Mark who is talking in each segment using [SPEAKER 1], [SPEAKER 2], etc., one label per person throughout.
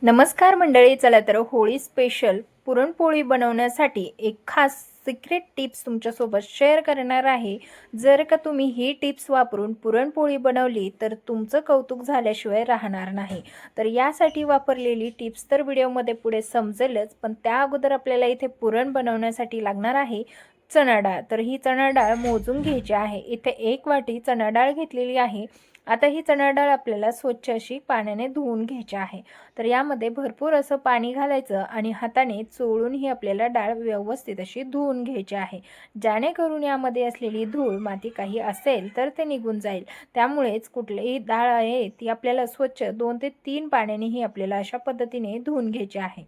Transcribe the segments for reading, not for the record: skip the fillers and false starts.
[SPEAKER 1] नमस्कार मंडळी, चला तर होळी स्पेशल पुरणपोळी बनवण्यासाठी एक खास सिक्रेट टिप्स तुमच्यासोबत शेअर करणार आहे। जर का तुम्ही ही टिप्स वापरून पुरणपोळी बनवली तर तुमचं कौतुक झाल्याशिवाय राहणार नाही। तर यासाठी वापरलेली टिप्स तर व्हिडिओमध्ये पुढे समजेलच, पण त्या अगोदर आपल्याला इथे पुरण बनवण्यासाठी लागणार आहे चणा डाळ। तर ही चणा डाळ मोजून घ्यायची आहे। इथे 1 वाटी चणा डाळ घेतलेली आहे। आता ही चणा डाळ आपल्याला स्वच्छ अशी पाण्याने धुवून घ्यायची आहे। तर यामध्ये भरपूर असं पाणी घालायचं आणि हाताने चोळून ही आपल्याला डाळ व्यवस्थित अशी धुवून घ्यायची आहे, जेणेकरून यामध्ये असलेली धूळ माती काही असेल तर ते निघून जाईल। त्यामुळेच कुठलीही डाळ आहे ती आपल्याला स्वच्छ 2 ते 3 पाण्याने ही आपल्याला अशा पद्धतीने धुवून घ्यायची आहे।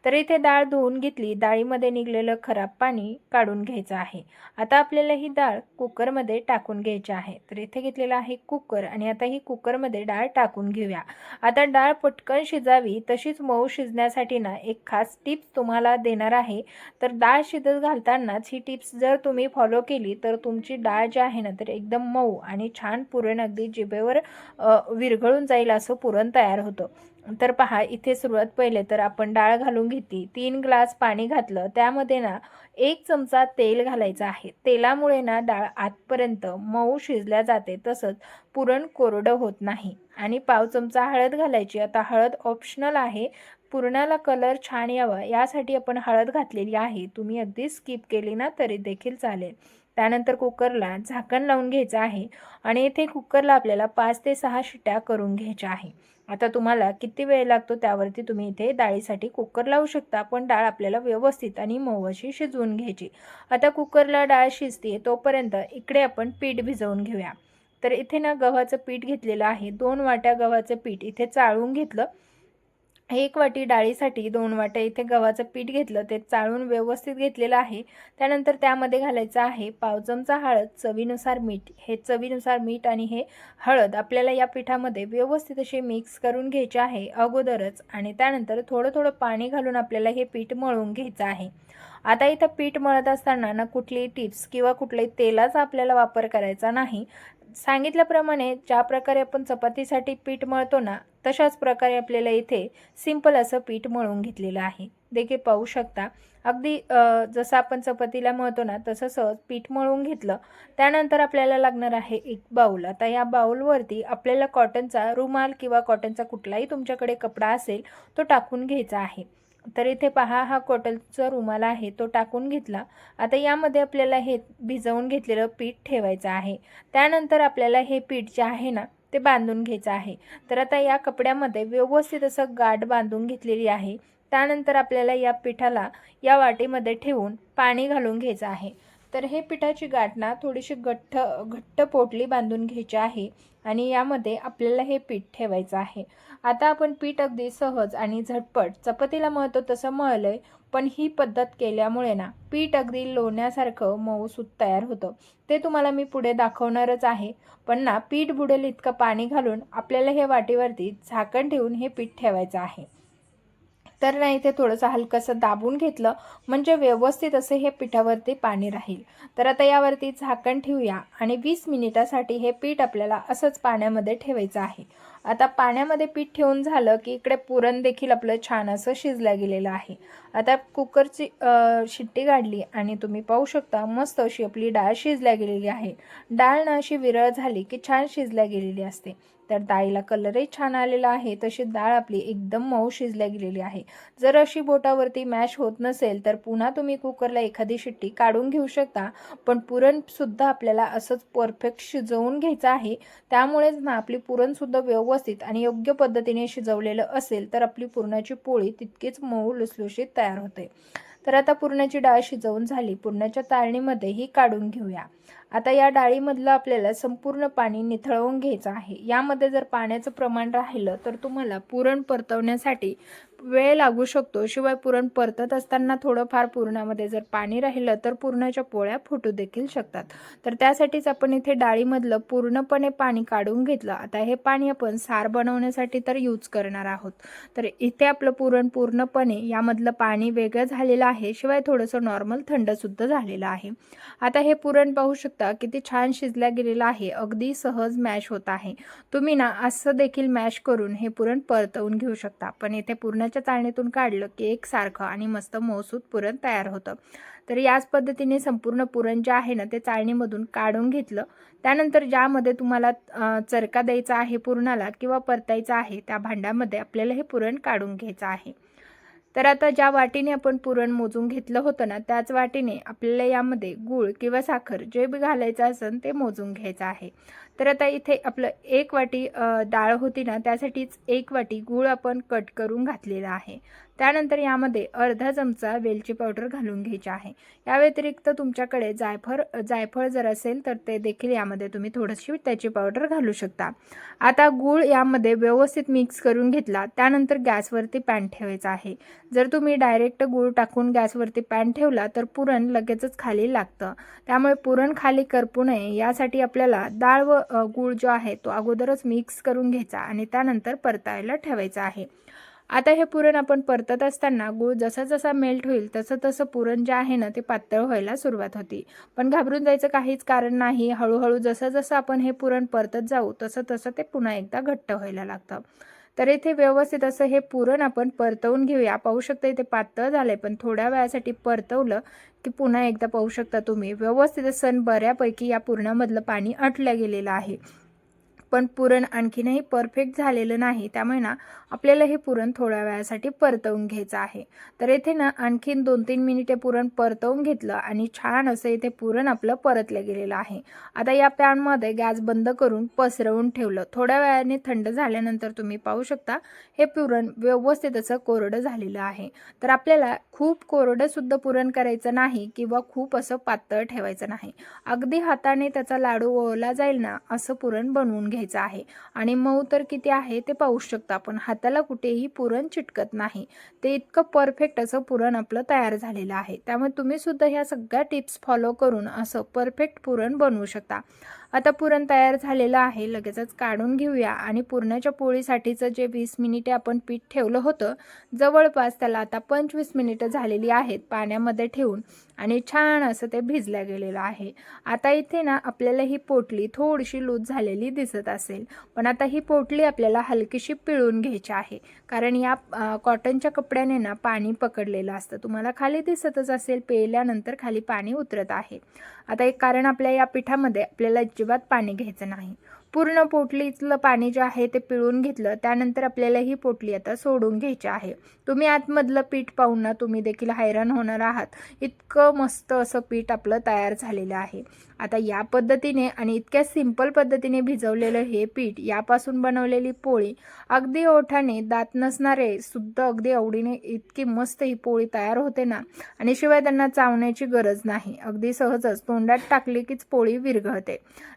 [SPEAKER 1] तर इथे डाळ धुवून घेतली, डाळीमध्ये निघलेलं खराब पाणी काढून घ्यायचं आहे। आता आपल्याला ही डाळ कुकरमध्ये टाकून घ्यायची आहे। तर इथे घेतलेला आहे कुकर आणि आता ही कुकरमध्ये डाळ टाकून घेऊया। आता डाळ पटकन शिजावी तशीच मऊ शिजण्यासाठी ना एक खास टिप्स तुम्हाला देणार आहे। तर डाळ शिजत घालतानाच ही टिप्स जर तुम्ही फॉलो केली तर तुमची डाळ जी आहे ना तर एकदम मऊ आणि छान पुरण अगदी जिभेवर विरघळून जाईल असं पुरण तयार होतं। तर पहा, इथे सुरुवात पहिले तर आपण डाळ घालून घेतली, 3 ग्लास पाणी घातलं, त्यामध्ये ना 1 चमचा तेल घालायचं आहे। तेलामुळे ना डाळ आतपर्यंत मऊ शिजल्या जाते, तसंच पुरण कोरडं होत नाही। आणि पाव चमचा हळद घालायची। आता हळद ऑप्शनल आहे, पुरणाला कलर छान यावा यासाठी आपण हळद घातलेली आहे। तुम्ही अगदी स्किप केली ना तरी देखील चालेल। त्यानंतर कुकरला झाकण लावून घ्यायचं आहे आणि इथे कुकरला आपल्याला 5 ते 6 शिट्या करून घ्यायच्या आहे। आता तुम्हाला किती वेळ लागतो त्यावरती तुम्ही इथे डाळीसाठी कुकर लावू शकता, पण डाळ आपल्याला व्यवस्थित आणि मऊ अशी शिजवून घ्यायची। आता कुकरला डाळ शिजते तोपर्यंत इकडे आपण पीठ भिजवून घेऊया। तर इथे ना गव्हाचं पीठ घेतलेलं आहे, 2 वाट्या गव्हाचं पीठ इथे चाळून घेतलं। 1 वाटी डाळीसाठी 2 वाट्या इथे गव्हाचं पीठ घेतलं, ते चाळून व्यवस्थित घेतलेलं आहे। त्यानंतर त्यामध्ये घालायचं आहे पाव चमचा हळद, चवीनुसार मीठ। हे चवीनुसार मीठ आणि हे हळद आपल्याला या पिठामध्ये व्यवस्थित असे मिक्स करून घ्यायचे आहे अगोदरच, आणि त्यानंतर थोडं थोडं पाणी घालून आपल्याला हे पीठ मळून घ्यायचं आहे। आता इथं पीठ मळत असताना ना कुठलीही टिप्स किंवा कुठल्याही तेलाचा आपल्याला वापर करायचा नाही। सांगितल्याप्रमाणे ज्या प्रकारे आपण चपातीसाठी पीठ मळतो ना तशाच प्रकारे आपल्याला इथे सिंपल असं पीठ मळून घेतलेलं आहे। देखील पाहू शकता, अगदी जसं आपण चपातीला मळतो ना तसं सहज पीठ मळून घेतलं। त्यानंतर आपल्याला लागणार आहे एक बाउल। आता या बाउलवरती आपल्याला कॉटनचा रुमाल किंवा कॉटनचा कुठलाही तुमच्याकडे कपडा असेल तो टाकून घ्यायचा आहे। तर इथे पहा, हा कॉटनचा रुमाल आहे तो टाकून घेतला। आता यामध्ये आपल्याला हे भिजवून घेतलेलं पीठ ठेवायचं आहे। त्यानंतर आपल्याला हे पीठ जे आहे ना ते बांधून घ्यायचं आहे। तर आता या कपड्यामध्ये व्यवस्थित असं गाठ बांधून घेतलेली आहे। त्यानंतर आपल्याला या पिठाला या वाटीमध्ये ठेवून पाणी घालून घ्यायचं आहे। तर हे पिठाची गाठ ना थोडीशी घट्ट पोटली बांधून घ्यायची आहे आणि यामध्ये आपल्याला हे पीठ ठेवायचं आहे। आता आपण पीठ अगदी सहज आणि झटपट चपातीला मळतो तसं मळलंय, पण ही पद्धत केल्यामुळे ना पीठ अगदी लोण्यासारखं मऊसूत तयार होतं। ते तुम्हाला मी पुढे दाखवणारच आहे। पण ना पीठ बुडेल इतकं पाणी घालून आपल्याला हे वाटीवरती झाकण ठेवून हे पीठ ठेवायचं आहे। तर ना इथे थोडंसं हलकंसं दाबून घेतलं म्हणजे व्यवस्थित असं हे पिठावरती पाणी राहील। तर आता यावरती झाकण ठेवूया आणि 20 मिनिटासाठी हे पीठ आपल्याला असंच पाण्यामध्ये ठेवायचं आहे। आता पाण्यामध्ये पीठ ठेवून झालं की इकडे पुरण देखील आपलं छान असं शिजलं गेलेलं आहे। आता कुकरची शिट्टी काढली आणि तुम्ही पाहू शकता मस्त अशी आपली डाळ शिजल्या गेलेली आहे। डाळ ना अशी विरळ झाली की छान शिजल्या गेलेली असते। तर डाळीला कलरही छान आलेला आहे, तशी डाळ आपली एकदम मऊ शिजल्या गेलेली आहे। जर अशी बोटावरती मॅश होत नसेल तर पुन्हा तुम्ही कुकरला एखादी शिट्टी काढून घेऊ शकता, पण पुरणसुद्धा आपल्याला असंच परफेक्ट शिजवून घ्यायचं आहे। त्यामुळेच ना आपली पुरणसुद्धा व्यवस्थित आणि योग्य पद्धतीने शिजवलेलं असेल तर आपली पुरणाची पोळी तितकीच मऊ लुसलुशीत तयार होते। तर आता पुरणाची डाळ शिजवून झाली, पुरणाच्या चाळणीमध्ये ही काढून घेऊया। आता या डाळीमधलं आपल्याला संपूर्ण पाणी निथळवून घ्यायचं आहे। यामध्ये जर पाण्याचं प्रमाण राहिलं तर तुम्हाला पुरण परतवण्यासाठी वेळ लागू शकतो. शिवाय पुरण परतत असताना थोडंफार पुरणामध्ये जर पाणी राहिलं तर पुरणाच्या पोळ्या फुटू देखील शकतात. तर त्यासाठीच आपण इथे डाळीमधलं पूर्णपणे पाणी काढून घेतलं. आता हे पाणी आपण सार बनवण्यासाठी तर यूज करणार आहोत. तर इथे आपलं पुरण पूर्णपणे यामधलं पाणी वेगळं झालेलं आहे. शिवाय थोडंसं नॉर्मल थंडसुद्धा झालेलं आहे. आता हे पुरण पाहू शकता किती छान शिजल्या गेलेलं आहे. अगदी सहज मॅश होत आहे. तुम्ही ना असं देखील मॅश करून हे पुरण परतवून घेऊ शकता. पण इथे पुरणाच्या चाळणीतून काढलं की एकसारखं आणि मस्त मऊसूत पुरण तयार होतं. तर याच पद्धतीने संपूर्ण पुरण जे आहे ना ते चाळणीमधून काढून घेतलं. त्यानंतर ज्यामध्ये तुम्हाला चरका द्यायचा आहे पुरणाला किंवा परतायचा आहे त्या भांड्यामध्ये आपल्याला हे पुरण काढून घ्यायचं आहे. तर आता ज्या वाटीने आपण पुरण मोजून घेतलं होतं ना त्याच वाटीने आपल्याला यामध्ये गूळ किंवा साखर जे बी घालायचं असेल ते मोजून घ्यायचं आहे. तर आता इथे आपलं 1 वाटी डाळ होती ना त्यासाठीच 1 वाटी गूळ आपण कट करून घातलेला आहे. त्यानंतर यामध्ये अर्धा चमचा वेलची पावडर घालून घ्यायची आहे. या व्यतिरिक्त तुमच्याकडे जायफळ जर असेल तर ते देखील यामध्ये तुम्ही थोडीशी त्याची पावडर घालू शकता. आता गूळ यामध्ये व्यवस्थित मिक्स करून घेतला. त्यानंतर गॅसवरती पॅन ठेवायचा आहे. जर तुम्ही डायरेक्ट गूळ टाकून गॅसवरती पॅन ठेवला तर पुरण लगेचच खाली लागतं. त्यामुळे पुरण खाली करपू नये यासाठी आपल्याला डाळ व गूळ जो आहे तो अगोदरच मिक्स करून घ्यायचा आणि त्यानंतर परतायला ठेवायचा आहे. आता हे पुरण आपण परतत असताना गूळ जसा जसा मेल्ट होईल तसं तसं पुरण जे आहे ना ते पातळ व्हायला सुरुवात होती. पण घाबरून जायचं काहीच कारण नाही. हळूहळू जसं जसं आपण हे पुरण परतत जाऊ तसं तसं ते पुन्हा एकदा घट्ट व्हायला लागतं. तर इथे व्यवस्थित असं हे पुरण आपण परतवून घेऊया. पाहू शकता इथे पातळ झालंय पण थोड्या वेळासाठी परतवलं की पुन्हा एकदा पाहू शकता तुम्ही व्यवस्थित असं बऱ्यापैकी या पुरणामधलं पाणी आटलं गेलेलं आहे. पण पुरण आणखीनही परफेक्ट झालेलं नाही. त्यामुळे ना आपल्याला हे पुरण थोड्या वेळासाठी परतवून घ्यायचं आहे. तर इथे ना आणखीन 2-3 मिनिटे पुरण परतवून घेतलं आणि छान असं इथे पुरण आपलं परतलं गेलेलं आहे. आता या पॅनमध्ये गॅस बंद करून पसरवून ठेवलं. थोड्या वेळाने थंड झाल्यानंतर तुम्ही पाहू शकता हे पुरण व्यवस्थित असं कोरडं झालेलं आहे. तर आपल्याला खूप कोरडं सुद्धा पुरण करायचं नाही किंवा खूप असं पातळ ठेवायचं नाही. अगदी हाताने त्याचा लाडू वळला जाईल ना असं पुरण बनवून घ्यायचं आहे. आणि मऊ तर किती आहे ते पाहू शकता. पण हाताला कुठेही पुरण चिटकत नाही. ते इतकं परफेक्ट असं पुरण आपलं तयार झालेलं आहे. त्यामुळे तुम्ही सुद्धा ह्या सगळ्या टिप्स फॉलो करून असं परफेक्ट पुरण बनवू शकता. आता पुरण तयार झालेलं आहे. लगेचच काढून घेऊया आणि पुरणाच्या पोळीसाठीचं जे 20 मिनिटे आपण पीठ ठेवलं होतं जवळपास त्याला आता 25 मिनिटं झालेली आहेत पाण्यामध्ये ठेवून आणि छान असं ते भिजल्या गेलेलं आहे. आता इथे ना आपल्याला ही पोटली थोडीशी लूज झालेली दिसत असेल. पण आता ही पोटली आपल्याला हलकीशी पिळून घ्यायची आहे. कारण या कॉटनच्या कपड्याने ना पाणी पकडलेलं असतं. तुम्हाला खाली दिसतच असेल पिळल्यानंतर खाली पाणी उतरत आहे. आता एक कारण आपल्या या पिठामध्ये आपल्याला अजिबात पाणी घ्यायचं नाही. पूर्ण पोटलीतलं पाणी जे आहे ते पिळून घेतलं. त्यानंतर आपल्याला ही पोटली आता सोडून घ्यायची आहे. तुम्ही आतमधलं पीठ पाहून ना तुम्ही देखील हैराण होणार आहात. इतकं मस्त असं पीठ आपलं तयार झालेलं आहे. आता या पद्धतीने आणि इतक्या सिंपल पद्धतीने भिजवलेलं हे पीठ यापासून बनवलेली पोळी अगदी ओठाने दात नसणारे सुद्धा अगदी आवडीने इतकी मस्त ही पोळी तयार होते ना आणि शिवाय त्यांना चावण्याची गरज नाही. अगदी सहजच तोंडात टाकली कीच पोळी विरघळते.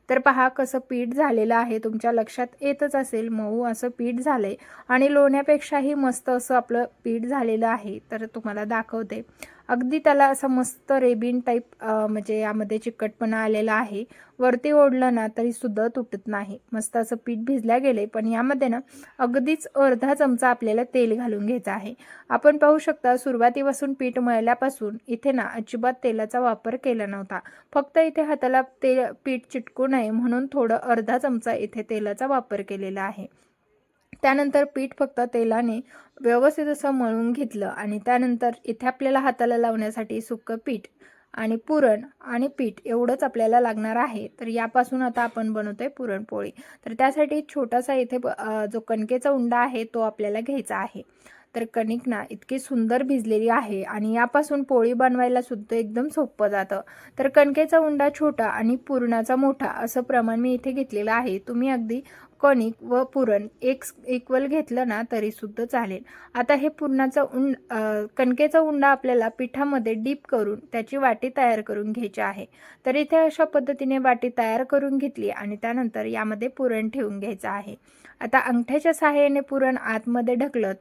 [SPEAKER 1] तर पहा कसं पीठ झालेलं आहे. तुमच्या लक्षात येतच असेल मऊ असं पीठ झालंय आणि लोण्यापेक्षाही मस्त असं आपलं पीठ झालेलं आहे. तर तुम्हाला दाखवते. अगदी त्याला असं मस्त रेबिन टाईप म्हणजे यामध्ये चिकटपणा आलेला आहे. वरती ओढलं ना तरी सुद्धा तुटत नाही. मस्त असं पीठ भिजल्या गेले. पण यामध्ये ना अगदीच अर्धा चमचा आपल्याला तेल घालून घ्यायचं आहे. आपण पाहू शकता सुरुवातीपासून पीठ मळल्यापासून इथे ना अजिबात तेलाचा वापर केला नव्हता. फक्त इथे हाताला पीठ चिटकू नये म्हणून थोडं अर्धा चमचा इथे तेलाचा वापर केलेला आहे. त्यानंतर पीठ फक्त तेलाने व्यवस्थित असं मळून घेतलं आणि त्यानंतर इथे आपल्याला हाताला लावण्यासाठी सुक्कं पीठ आणि पुरण आणि पीठ एवढंच आपल्याला लागणार आहे. तर यापासून आता आपण बनवतोय पुरणपोळी. तर त्यासाठी छोटासा इथे जो कणकेचा उंडा आहे तो आपल्याला घ्यायचा आहे. तर कणिक ना इतकी सुंदर भिजलेली आहे आणि यापासून पोळी बनवायला सुद्धा एकदम सोपं जातं. तर कणकेचा उंडा छोटा आणि पुरणाचा मोठा असं प्रमाण मी इथे घेतलेलं आहे. तुम्ही अगदी कणिक व पुरण इक्वल घेतलं ना तरी सुद्धा चालेल. आता हे कणकेचा उंडा आपल्याला पिठामध्ये डीप करून त्याची वाटी तयार करून घ्यायची आहे. तर इथे अशा पद्धतीने वाटी तयार करून घेतली आणि त्यानंतर यामध्ये पुरण ठेवून घ्यायचं आहे. आता अंगठ्याच्या सहाय्याने पुरण आतमध्ये ढकलत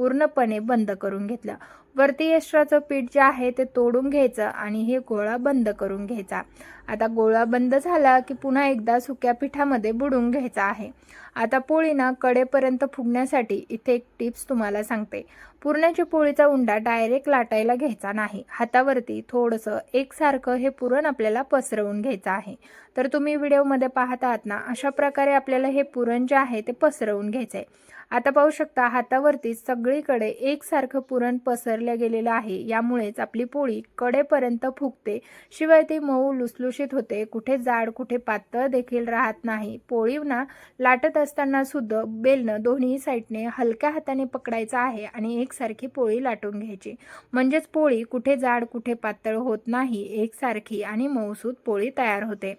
[SPEAKER 1] पूर्णपणे बंद करून घेतलं। वरती एक्स्ट्राचं पीठ जे आहे ते तोडून घ्यायचं आणि हे गोळा बंद करून घ्यायचा। आता गोळा बंद झाला की पुन्हा एकदा सुक्या पिठामध्ये बुडवून घ्यायचा आहे। आता पोळीना कडेपर्यंत फुगण्यासाठी इथे एक टिप्स तुम्हाला सांगते। पुरणाची पोळीचा उंडा डायरेक्ट लाटायला घ्यायचा नाही, हातावरती थोडंसं एकसारखं हे पुरण आपल्याला पसरवून घ्यायचं आहे। तर तुम्ही व्हिडिओमध्ये पाहत आहात ना, अशा प्रकारे आपल्याला हे पुरण जे आहे ते पसरवून घ्यायचं आहे। आता पाहू शकता हातावरती सगळीकडे एकसारखं पुरण पसरलं गेलेलं आहे, यामुळेच आपली पोळी कडेपर्यंत फुगते, शिवाय ती मऊ लुसलुशीत होते, कुठे जाड कुठे पातळ देखील राहत नाही। पोळीना लाटत असताना सुद्धा बेलनं दोन्ही साईडने हलक्या हाताने पकडायचं आहे आणि एकसारखी पोळी लाटून घ्यायची, म्हणजेच पोळी कुठे जाड कुठे पातळ होत नाही, एकसारखी आणि मऊसूत पोळी तयार होते।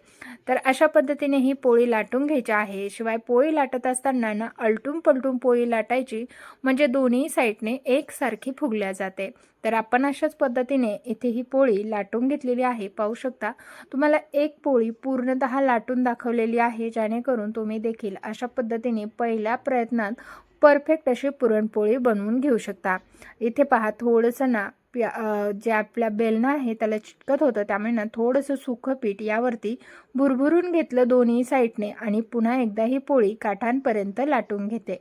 [SPEAKER 1] तर अशा पद्धतीने ही पोळी लाटून घ्यायची आहे। शिवाय पोळी लाटत असताना ना अलटून पलटून पोळी लाटायची, म्हणजे दोन्ही साईडने एकसारखी फुगल्या जाते। तर आपण अशाच पद्धतीने इथे ही पोळी लाटून घेतलेली आहे। पाहू शकता तुम्हाला एक पोळी पूर्णतः लाटून दाखवलेली आहे, जेणेकरून तुम्ही देखील अशा पद्धतीने पहिल्या प्रयत्नात परफेक्ट अशी पुरणपोळी बनवून घेऊ शकता। इथे पहा थोडंसं ना जे आपल्या बेलणं आहे त्याला चिटकत होतं, त्यामुळे ना थोडंसं सुकं पीठ यावरती भुरभुरून घेतलं दोन्ही साईडने आणि पुन्हा एकदा ही पोळी काठांपर्यंत लाटून घेते।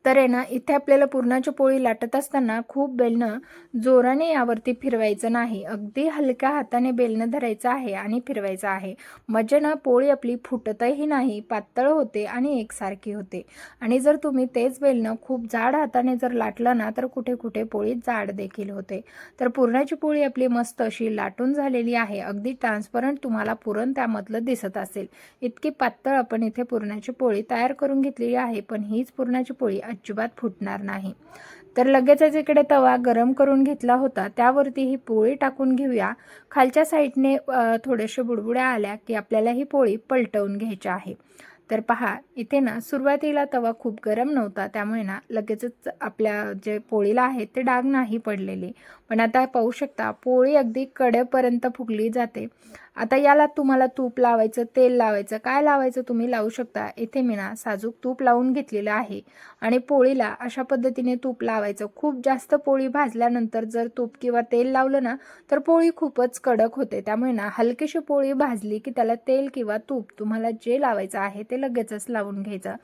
[SPEAKER 1] तर आहे ना इथे आपल्याला पुरणाची पोळी लाटत असताना खूप बेलणं जोराने यावरती फिरवायचं नाही, अगदी हलक्या हाताने बेलणं धरायचं आहे आणि फिरवायचं आहे, म्हणजे ना पोळी आपली फुटतही नाही, पातळ होते आणि एकसारखी होते। आणि जर तुम्ही तेच बेलणं खूप जाड हाताने जर लाटलं ना तर कुठे कुठे पोळी जाड देखील होते। तर पुरणाची पोळी आपली मस्त अशी लाटून झालेली आहे, अगदी ट्रान्सपरंट तुम्हाला पुरण त्यामधलं दिसत असेल, इतकी पातळ आपण इथे पुरणाची पोळी तयार करून घेतलेली आहे। पण हीच पुरणाची पोळी अजिबात फुटणार नाही। तर लगेचच इकडे तवा गरम करून घेतला होता, त्यावरती ही पोळी टाकून घेऊया। खालच्या साईडने थोडेसे बुडबुड्या आल्या की आपल्याला ही पोळी पलटवून घ्यायची आहे। तर पहा इथे ना सुरुवातीला तवा खूप गरम नव्हता, त्यामुळे ना लगेचच आपल्या जे पोळीला आहे ते डाग नाही पडलेले, पण आता पाहू शकता पोळी अगदी कडेपर्यंत फुगली जाते। आता याला तुम्हाला तूप लावायचं, तेल लावायचं, काय लावायचं तुम्ही लावू शकता। इथे मी ना साजूक तूप लावून घेतलेलं आहे आणि पोळीला अशा पद्धतीने तूप लावायचं। खूप जास्त पोळी भाजल्यानंतर जर तूप किंवा तेल लावलं ना तर पोळी खूपच कडक होते, त्यामुळे ना हलकीशी पोळी भाजली की त्याला तेल किंवा तूप तुम्हाला जे लावायचं आहे ते लगेचच लावून घ्यायचं।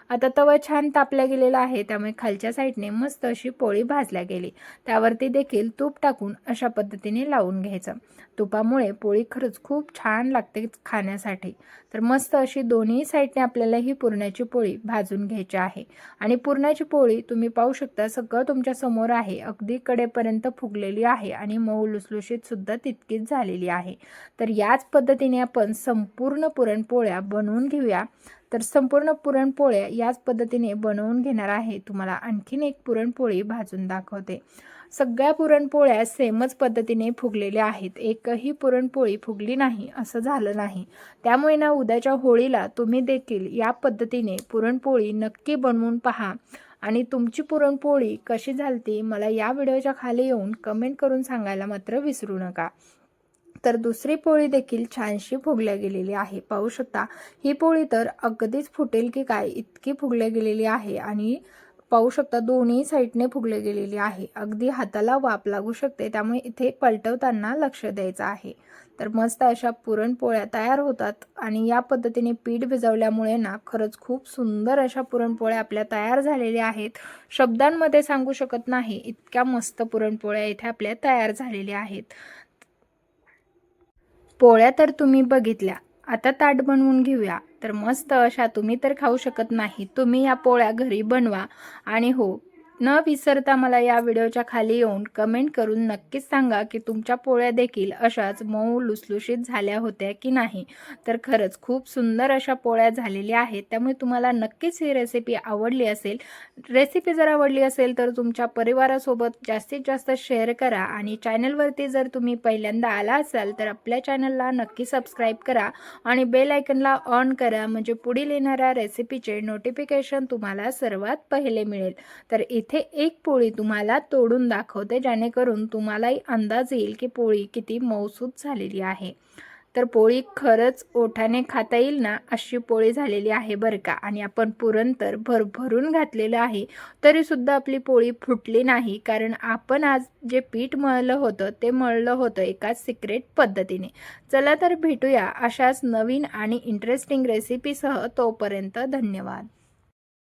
[SPEAKER 1] आता तवा छान तापला गेलेला आहे, त्यामुळे खालच्या साईडने मस्त अशी पोळी भाजल्या गेली, त्यावरती देखील तूप टाकून अशा पद्धतीने लावून घ्यायचं। तुपामुळे पोळी खरंच खूप छान लागते खाण्यासाठी। तर मस्त अशी दोन्ही साईडने आपल्याला ही पुरणाची पोळी भाजून घ्यायची आहे आणि पुरणाची पोळी तुम्ही पाहू शकता सगळं तुमच्या समोर आहे, अगदी कडेपर्यंत फुगलेली आहे आणि मऊ लुसलुशीत सुद्धा तितकीच झालेली आहे। तर याच पद्धतीने आपण संपूर्ण पुरणपोळ्या बनवून घेऊया। तर संपूर्ण पुरणपोळ्या याच पद्धतीने बनवून घेणार आहे। तुम्हाला आणखीन एक पुरणपोळी भाजून दाखवते। सगळ्या पुरणपोळ्या सेमच पद्धतीने फुगलेल्या आहेत, एकही पुरणपोळी फुगली नाही असं झालं नाही। त्यामुळे ना उद्याच्या होळीला तुम्ही देखील या पद्धतीने पुरणपोळी नक्की बनवून पहा आणि तुमची पुरणपोळी कशी झालती मला या व्हिडिओच्या खाली येऊन कमेंट करून सांगायला मात्र विसरू नका। तर दुसरी पोळी देखील छानशी फुगल्या गेलेली आहे। पाहू शकता ही पोळी तर अगदीच फुटेल की काय इतकी फुगल्या गेलेली आहे आणि पाहू शकता दोन्ही साईडने फुगले गेलेली आहे, अगदी हाताला वाफ लागू शकते, त्यामुळे इथे पलटवताना लक्ष द्यायचं आहे। तर मस्त अशा पुरणपोळ्या तयार होतात आणि या पद्धतीने पीठ भिजवल्यामुळे ना खरंच खूप सुंदर अशा पुरणपोळ्या आपल्या तयार झालेल्या आहेत। शब्दांमध्ये सांगू शकत नाही इतक्या मस्त पुरणपोळ्या इथे आपल्या तयार झालेल्या आहेत। पोळ्या तर तुम्ही बघितल्या, आता ताट बनवून घेऊया। तर मस्त अशा तुम्ही तर खाऊ शकत नाही, तुम्ही या पोळ्या घरी बनवा आणि हो न विसरता मला या व्हिडिओच्या खाली येऊन कमेंट करून नक्कीच सांगा की तुमच्या पोळ्या देखील अशाच मऊ लुसलुशीत झाल्या होत्या की नाही। तर खरंच खूप सुंदर अशा पोळ्या झालेल्या आहेत, त्यामुळे तुम्हाला नक्कीच ही रेसिपी आवडली असेल। रेसिपी जर आवडली असेल तर तुमच्या परिवारासोबत जास्तीत जास्त शेअर करा आणि चॅनलवरती जर तुम्ही पहिल्यांदा आला असाल तर आपल्या चॅनलला नक्की सबस्क्राईब करा आणि बेल आयकनला ऑन करा, म्हणजे पुढील येणाऱ्या रेसिपीचे नोटिफिकेशन तुम्हाला सर्वात पहिले मिळेल। तर इथे एक पोळी तुम्हाला तोडून दाखवते, जेणेकरून तुम्हालाही अंदाज येईल की पोळी किती मऊसूत झालेली आहे। तर पोळी खरंच ओठाने खाता येईल ना अशी पोळी झालेली आहे बरं का. आणि आपण पुरण तर भरभरून घातलेलं आहे तरीसुद्धा आपली पोळी फुटली नाही, कारण आपण आज जे पीठ मळलं होतं ते मळलं होतं एका सिक्रेट पद्धतीने. चला तर भेटूया अशाच नवीन आणि इंटरेस्टिंग रेसिपीसह. तोपर्यंत धन्यवाद.